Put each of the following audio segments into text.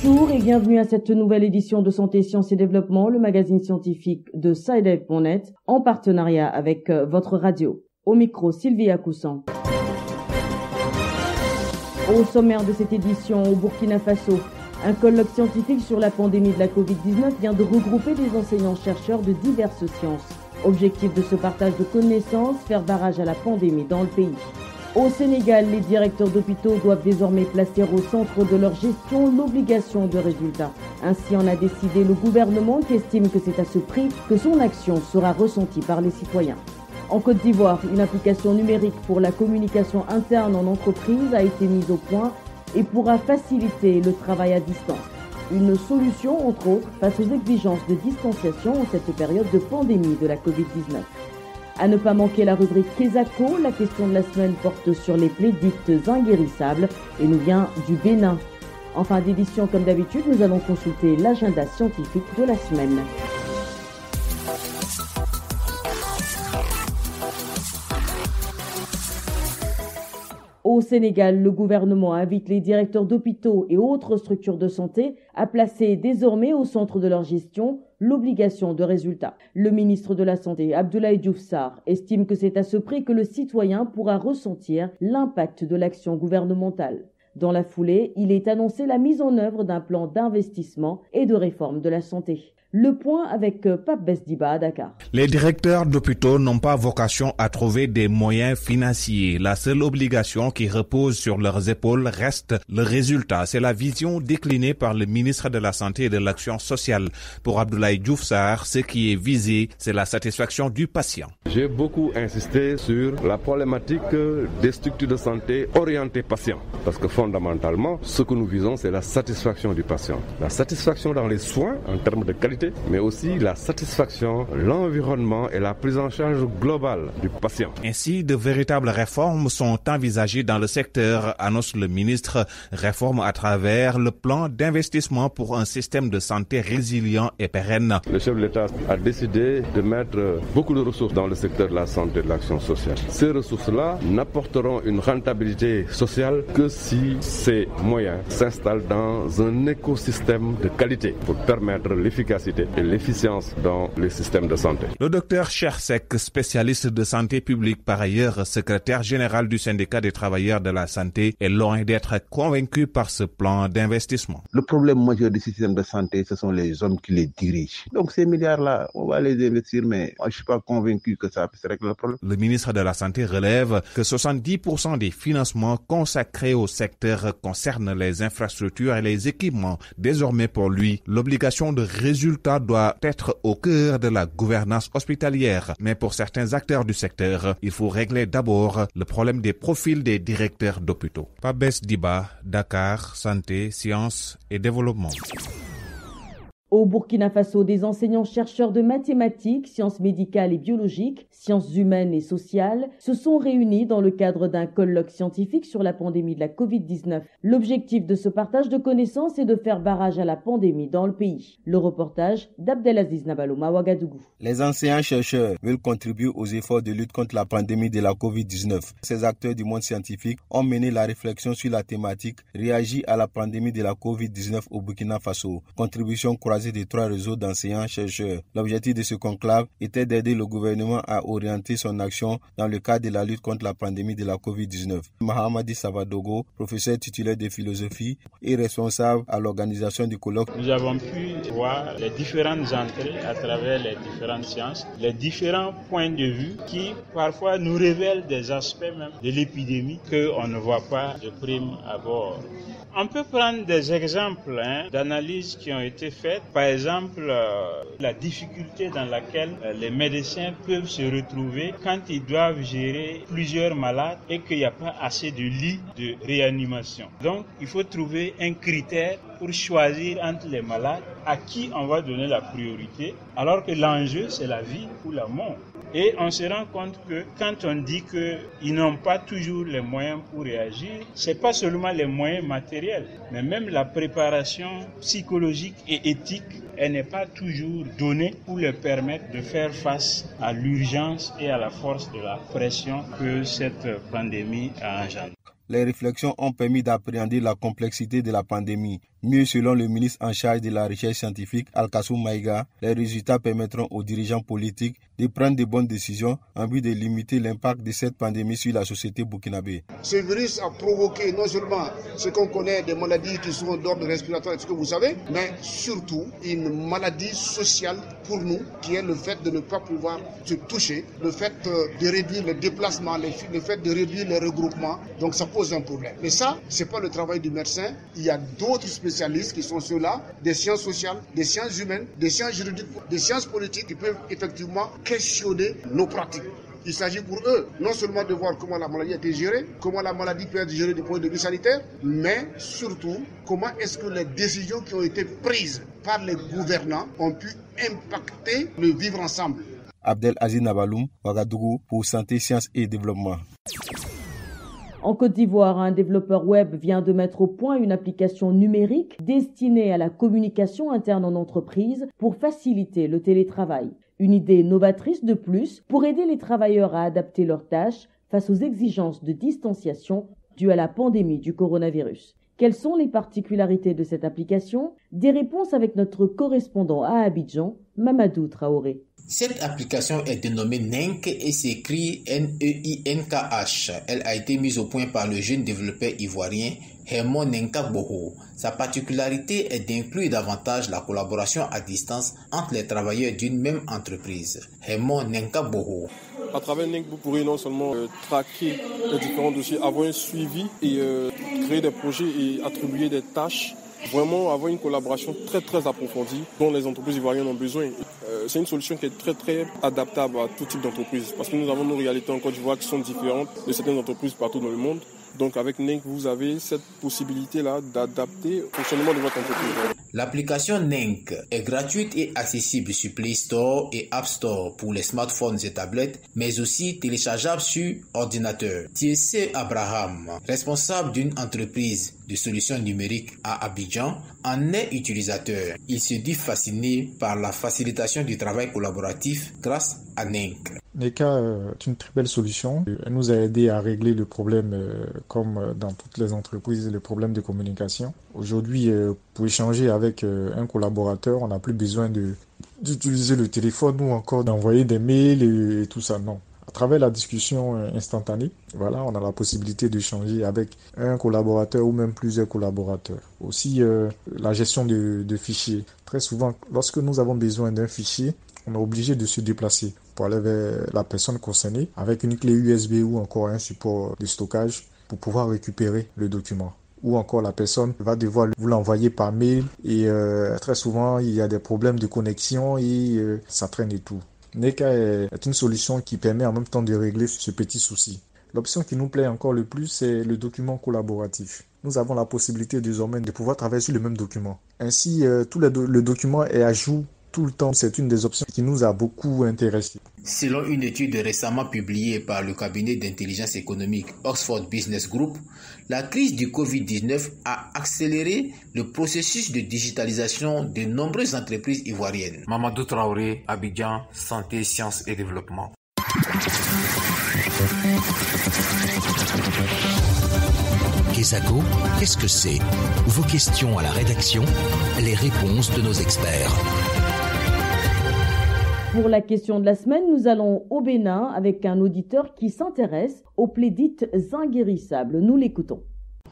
Bonjour et bienvenue à cette nouvelle édition de Santé, Sciences et Développement, le magazine scientifique de SciDev.net, en partenariat avec votre radio. Au micro, Sylvie Akoussan. Au sommaire de cette édition, au Burkina Faso, un colloque scientifique sur la pandémie de la Covid-19 vient de regrouper des enseignants-chercheurs de diverses sciences. Objectif de ce partage de connaissances, faire barrage à la pandémie dans le pays. Au Sénégal, les directeurs d'hôpitaux doivent désormais placer au centre de leur gestion l'obligation de résultat. Ainsi en a décidé le gouvernement qui estime que c'est à ce prix que son action sera ressentie par les citoyens. En Côte d'Ivoire, une application numérique pour la communication interne en entreprise a été mise au point et pourra faciliter le travail à distance. Une solution, entre autres, face aux exigences de distanciation en cette période de pandémie de la Covid-19. À ne pas manquer la rubrique Kesako, la question de la semaine porte sur les plaies dites inguérissables et nous vient du Bénin. En fin d'édition, comme d'habitude, nous allons consulter l'agenda scientifique de la semaine. Au Sénégal, le gouvernement invite les directeurs d'hôpitaux et autres structures de santé à placer désormais au centre de leur gestion l'obligation de résultat. Le ministre de la Santé, Abdoulaye Diouf Sarr, estime que c'est à ce prix que le citoyen pourra ressentir l'impact de l'action gouvernementale. Dans la foulée, il est annoncé la mise en œuvre d'un plan d'investissement et de réforme de la santé. Le point avec Pape Besdiba à Dakar. Les directeurs d'hôpitaux n'ont pas vocation à trouver des moyens financiers. La seule obligation qui repose sur leurs épaules reste le résultat. C'est la vision déclinée par le ministre de la Santé et de l'Action sociale. Pour Abdoulaye Diouf Sarr, ce qui est visé, c'est la satisfaction du patient. J'ai beaucoup insisté sur la problématique des structures de santé orientées patients. Parce que fondamentalement, ce que nous visons, c'est la satisfaction du patient. La satisfaction dans les soins en termes de qualité, mais aussi la satisfaction, l'environnement et la prise en charge globale du patient. Ainsi, de véritables réformes sont envisagées dans le secteur, annonce le ministre. Réformes à travers le plan d'investissement pour un système de santé résilient et pérenne. Le chef de l'État a décidé de mettre beaucoup de ressources dans le secteur de la santé et de l'action sociale. Ces ressources-là n'apporteront une rentabilité sociale que si ces moyens s'installent dans un écosystème de qualité pour permettre l'efficacité et l'efficience dans les systèmes de santé. Le docteur Chersek, spécialiste de santé publique, par ailleurs secrétaire général du syndicat des travailleurs de la santé, est loin d'être convaincu par ce plan d'investissement. Le problème majeur du système de santé, ce sont les hommes qui les dirigent. Donc ces milliards-là, on va les investir, mais moi je suis pas convaincu que ça puisse régler le problème. Le ministre de la Santé relève que 70% des financements consacrés au secteur concernent les infrastructures et les équipements. Désormais pour lui, l'obligation de résultat doit être au cœur de la gouvernance hospitalière. Mais pour certains acteurs du secteur, il faut régler d'abord le problème des profils des directeurs d'hôpitaux. Pabes Diba, Dakar, Santé, Sciences et Développement. Au Burkina Faso, des enseignants-chercheurs de mathématiques, sciences médicales et biologiques, sciences humaines et sociales se sont réunis dans le cadre d'un colloque scientifique sur la pandémie de la Covid-19. L'objectif de ce partage de connaissances est de faire barrage à la pandémie dans le pays. Le reportage d'Abdelaziz Nabalouma, Ouagadougou. Les enseignants-chercheurs veulent contribuer aux efforts de lutte contre la pandémie de la Covid-19. Ces acteurs du monde scientifique ont mené la réflexion sur la thématique « Réagir à la pandémie de la Covid-19 au Burkina Faso ». Contribution croisée de 3 réseaux d'enseignants-chercheurs. L'objectif de ce conclave était d'aider le gouvernement à orienter son action dans le cadre de la lutte contre la pandémie de la Covid-19. Mahamadi Savadogo, professeur titulaire de philosophie et responsable à l'organisation du colloque. Nous avons pu voir les différentes entrées à travers les différentes sciences, les différents points de vue qui parfois nous révèlent des aspects même de l'épidémie qu'on ne voit pas de prime abord. On peut prendre des exemples d'analyses qui ont été faites. Par exemple, la difficulté dans laquelle les médecins peuvent se retrouver quand ils doivent gérer plusieurs malades et qu'il n'y a pas assez de lits de réanimation. Donc, il faut trouver un critère pour choisir entre les malades à qui on va donner la priorité, alors que l'enjeu, c'est la vie ou la mort. Et on se rend compte que quand on dit qu'ils n'ont pas toujours les moyens pour réagir, c'est pas seulement les moyens matériels, mais même la préparation psychologique et éthique, elle n'est pas toujours donnée pour leur permettre de faire face à l'urgence et à la force de la pression que cette pandémie a engendrée. Les réflexions ont permis d'appréhender la complexité de la pandémie, Mieux, selon le ministre en charge de la recherche scientifique, Alkassou Maïga, les résultats permettront aux dirigeants politiques de prendre de bonnes décisions en vue de limiter l'impact de cette pandémie sur la société burkinabé. Ce virus a provoqué non seulement ce qu'on connaît des maladies qui sont d'ordre respiratoire, ce que vous savez, mais surtout une maladie sociale pour nous, qui est le fait de ne pas pouvoir se toucher, le fait de réduire les déplacements, le fait de réduire les regroupements. Donc ça pose un problème. Mais ça, c'est pas le travail du médecin. Il y a d'autres spécialistes qui sont ceux-là, des sciences sociales, des sciences humaines, des sciences juridiques, des sciences politiques qui peuvent effectivement questionner nos pratiques. Il s'agit pour eux non seulement de voir comment la maladie a été gérée, comment la maladie peut être gérée du point de vue sanitaire, mais surtout comment est-ce que les décisions qui ont été prises par les gouvernants ont pu impacter le vivre ensemble. Abdel Aziz Nabaloum, Ouagadougou, pour Santé, Sciences et Développement. En Côte d'Ivoire, un développeur web vient de mettre au point une application numérique destinée à la communication interne en entreprise pour faciliter le télétravail. Une idée novatrice de plus pour aider les travailleurs à adapter leurs tâches face aux exigences de distanciation dues à la pandémie du coronavirus. Quelles sont les particularités de cette application? Des réponses avec notre correspondant à Abidjan, Mamadou Traoré. Cette application est dénommée Nenk et s'écrit N-E-I-N-K-H. Elle a été mise au point par le jeune développeur ivoirien Hermon Nenka Boho. Sa particularité est d'inclure davantage la collaboration à distance entre les travailleurs d'une même entreprise. Hermon Nenka Boho. À travers Nenk, vous pourrez non seulement traquer les différents dossiers, avoir un suivi et créer des projets et attribuer des tâches. Vraiment avoir une collaboration très très approfondie dont les entreprises ivoiriennes ont besoin. C'est une solution qui est très très adaptable à tout type d'entreprise parce que nous avons nos réalités en Côte d'Ivoire qui sont différentes de certaines entreprises partout dans le monde. Donc avec Nenk, vous avez cette possibilité-là d'adapter le fonctionnement de votre entreprise. L'application Nenk est gratuite et accessible sur Play Store et App Store pour les smartphones et tablettes, mais aussi téléchargeable sur ordinateur. Tiessé Abraham, responsable d'une entreprise de solutions numériques à Abidjan, en est utilisateur. Il se dit fasciné par la facilitation du travail collaboratif grâce à Nenk. Neka est une très belle solution. Elle nous a aidé à régler le problème, comme dans toutes les entreprises, le problème de communication. Aujourd'hui, pour échanger avec un collaborateur, on n'a plus besoin d'utiliser le téléphone ou encore d'envoyer des mails et tout ça. Non. À travers la discussion instantanée, voilà, on a la possibilité d'échanger avec un collaborateur ou même plusieurs collaborateurs. Aussi, la gestion de fichiers. Très souvent, lorsque nous avons besoin d'un fichier, on est obligé de se déplacer pour aller vers la personne concernée avec une clé USB ou encore un support de stockage pour pouvoir récupérer le document. Ou encore la personne va devoir vous l'envoyer par mail et très souvent il y a des problèmes de connexion et ça traîne et tout. Neka est une solution qui permet en même temps de régler ce petit souci. L'option qui nous plaît encore le plus, c'est le document collaboratif. Nous avons la possibilité désormais de pouvoir travailler sur le même document. Ainsi, tout le document est à jour tout le temps. C'est une des options qui nous a beaucoup intéressés. Selon une étude récemment publiée par le cabinet d'intelligence économique Oxford Business Group, la crise du Covid-19 a accéléré le processus de digitalisation de nombreuses entreprises ivoiriennes. Mamadou Traoré, Abidjan, Santé, Sciences et Développement. Kesako, qu'est-ce que c'est? Vos questions à la rédaction, les réponses de nos experts. Pour la question de la semaine, nous allons au Bénin avec un auditeur qui s'intéresse aux plaies dites inguérissables. Nous l'écoutons.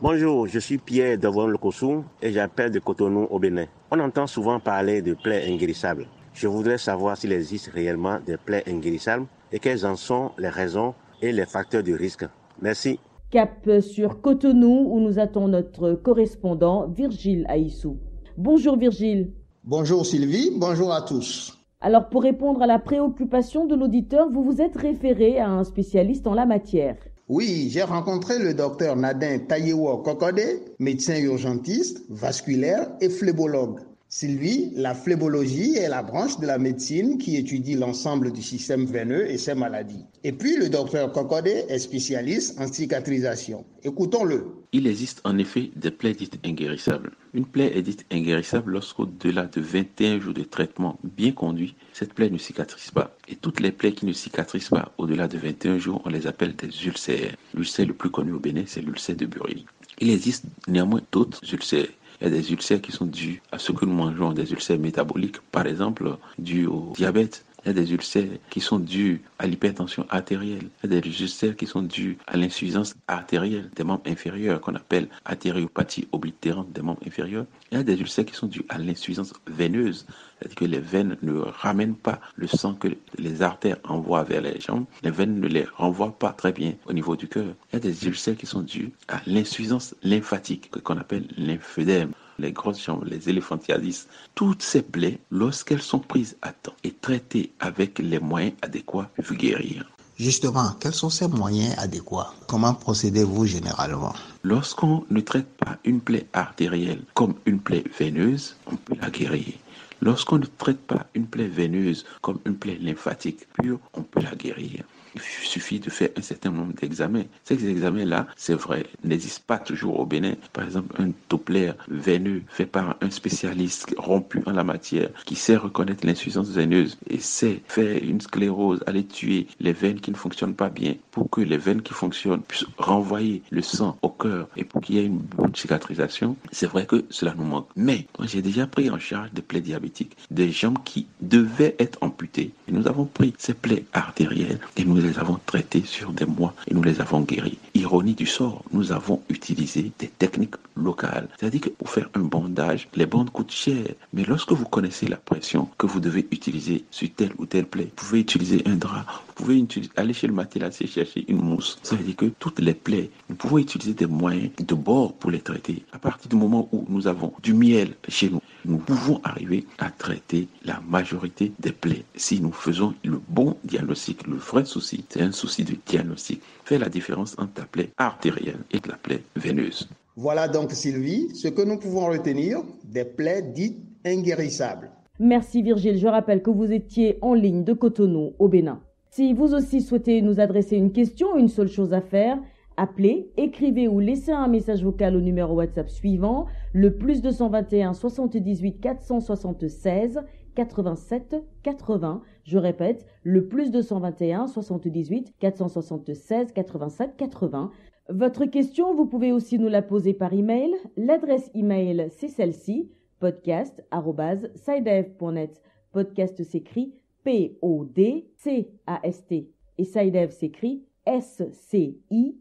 Bonjour, je suis Pierre Davon-Lekossou et j'appelle de Cotonou au Bénin. On entend souvent parler de plaies inguérissables. Je voudrais savoir s'il existe réellement des plaies inguérissables et quelles en sont les raisons et les facteurs de risque. Merci. Cap sur Cotonou où nous attend notre correspondant Virgile Aïssou. Bonjour Virgile. Bonjour Sylvie, bonjour à tous. Alors pour répondre à la préoccupation de l'auditeur, vous vous êtes référé à un spécialiste en la matière. Oui, j'ai rencontré le docteur Nadin Tayewo Kokode, médecin urgentiste, vasculaire et phlébologue. Sylvie, la phlébologie est la branche de la médecine qui étudie l'ensemble du système veineux et ses maladies. Et puis le docteur Kokode est spécialiste en cicatrisation. Écoutons-le. Il existe en effet des plaies dites inguérissables. Une plaie est dite inguérissable lorsqu'au-delà de 21 jours de traitement bien conduit, cette plaie ne cicatrise pas. Et toutes les plaies qui ne cicatrisent pas au-delà de 21 jours, on les appelle des ulcères. L'ulcère le plus connu au Bénin, c'est l'ulcère de Burili. Il existe néanmoins d'autres ulcères. Il y a des ulcères qui sont dus à ce que nous mangeons, des ulcères métaboliques, par exemple, dus au diabète. Il y a des ulcères qui sont dus à l'hypertension artérielle. Il y a des ulcères qui sont dus à l'insuffisance artérielle des membres inférieurs, qu'on appelle artériopathie oblitérante des membres inférieurs. Il y a des ulcères qui sont dus à l'insuffisance veineuse, c'est-à-dire que les veines ne ramènent pas le sang que les artères envoient vers les jambes. Les veines ne les renvoient pas très bien au niveau du cœur. Il y a des ulcères qui sont dus à l'insuffisance lymphatique, qu'on appelle lymphœdème. Les grosses jambes, les éléphantiasis, toutes ces plaies, lorsqu'elles sont prises à temps et traitées avec les moyens adéquats, peuvent guérir. Justement, quels sont ces moyens adéquats? Comment procédez-vous généralement? Lorsqu'on ne traite pas une plaie artérielle comme une plaie veineuse, on peut la guérir. Lorsqu'on ne traite pas une plaie veineuse comme une plaie lymphatique pure, on peut la guérir. Il suffit de faire un certain nombre d'examens. Ces examens-là, c'est vrai, n'existent pas toujours au Bénin. Par exemple, un Doppler veineux fait par un spécialiste rompu en la matière qui sait reconnaître l'insuffisance veineuse et sait faire une sclérose, aller tuer les veines qui ne fonctionnent pas bien pour que les veines qui fonctionnent puissent renvoyer le sang au cœur et pour qu'il y ait une bonne cicatrisation. C'est vrai que cela nous manque. Mais j'ai déjà pris en charge des plaies diabétiques, des jambes qui devaient être amputées. Et nous avons pris ces plaies artérielles et nous les avons traitées sur des mois et nous les avons guéries. Ironie du sort, nous avons utilisé des techniques locales. C'est-à-dire que pour faire un bandage, les bandes coûtent cher. Mais lorsque vous connaissez la pression que vous devez utiliser sur telle ou telle plaie, vous pouvez utiliser un drap, vous pouvez aller chez le matelassier chercher une mousse. Ça veut dire que toutes les plaies, nous pouvons utiliser des moyens de bord pour les traiter. À partir du moment où nous avons du miel chez nous, nous pouvons arriver à traiter la majorité des plaies. Si nous faisons le bon diagnostic, le vrai souci, c'est un souci de diagnostic. Faire la différence entre la plaie artérielle et la plaie veineuse. Voilà donc, Sylvie, ce que nous pouvons retenir des plaies dites inguérissables. Merci Virgile, je rappelle que vous étiez en ligne de Cotonou au Bénin. Si vous aussi souhaitez nous adresser une question, une seule chose à faire, appelez, écrivez ou laissez un message vocal au numéro WhatsApp suivant, le +221 78 476 87 80. Je répète, le +221 78 476 87 80. Votre question, vous pouvez aussi nous la poser par email. L'adresse email, c'est celle-ci, podcast@sidev.net. Podcast s'écrit P-O-D-C-A-S-T. Et Sidev s'écrit S-C-I-D-E-V.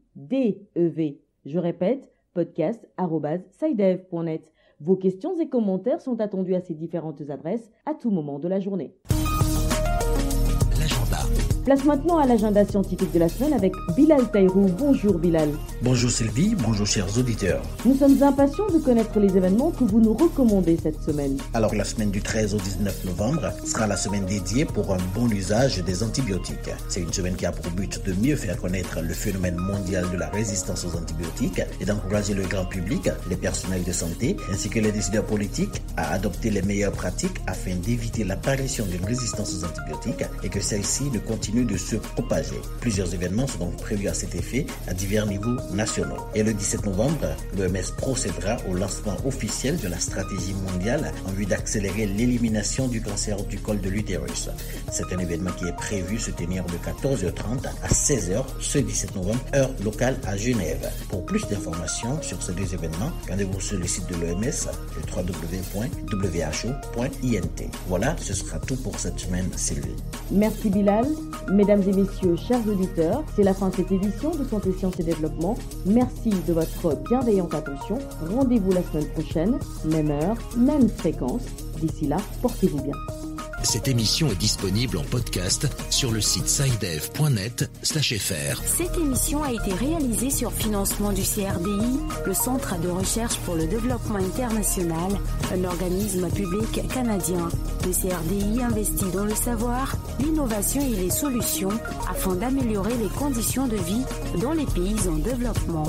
Je répète, podcast@sidev.net. Vos questions et commentaires sont attendus à ces différentes adresses à tout moment de la journée. L'agenda. Place maintenant à l'agenda scientifique de la semaine avec Bilal Taïrou. Bonjour Bilal. Bonjour Sylvie, bonjour chers auditeurs. Nous sommes impatients de connaître les événements que vous nous recommandez cette semaine. Alors la semaine du 13 au 19 novembre sera la semaine dédiée pour un bon usage des antibiotiques. C'est une semaine qui a pour but de mieux faire connaître le phénomène mondial de la résistance aux antibiotiques et d'encourager le grand public, les personnels de santé ainsi que les décideurs politiques à adopter les meilleures pratiques afin d'éviter l'apparition d'une résistance aux antibiotiques et que celle-ci ne continue de se propager. Plusieurs événements sont donc prévus à cet effet à divers niveaux nationaux. Et le 17 novembre, l'OMS procédera au lancement officiel de la stratégie mondiale en vue d'accélérer l'élimination du cancer du col de l'utérus. C'est un événement qui est prévu se tenir de 14h30 à 16h ce 17 novembre, heure locale à Genève. Pour plus d'informations sur ces deux événements, rendez-vous sur le site de l'OMS, le www.who.int. Voilà, ce sera tout pour cette semaine, Sylvie. Merci Bilal. Mesdames et messieurs, chers auditeurs, c'est la fin de cette édition de Santé, Sciences et Développement. Merci de votre bienveillante attention. Rendez-vous la semaine prochaine, même heure, même fréquence. D'ici là, portez-vous bien. Cette émission est disponible en podcast sur le site sidev.net/fr. Cette émission a été réalisée sur financement du CRDI, le Centre de recherche pour le développement international, un organisme public canadien. Le CRDI investit dans le savoir, l'innovation et les solutions afin d'améliorer les conditions de vie dans les pays en développement.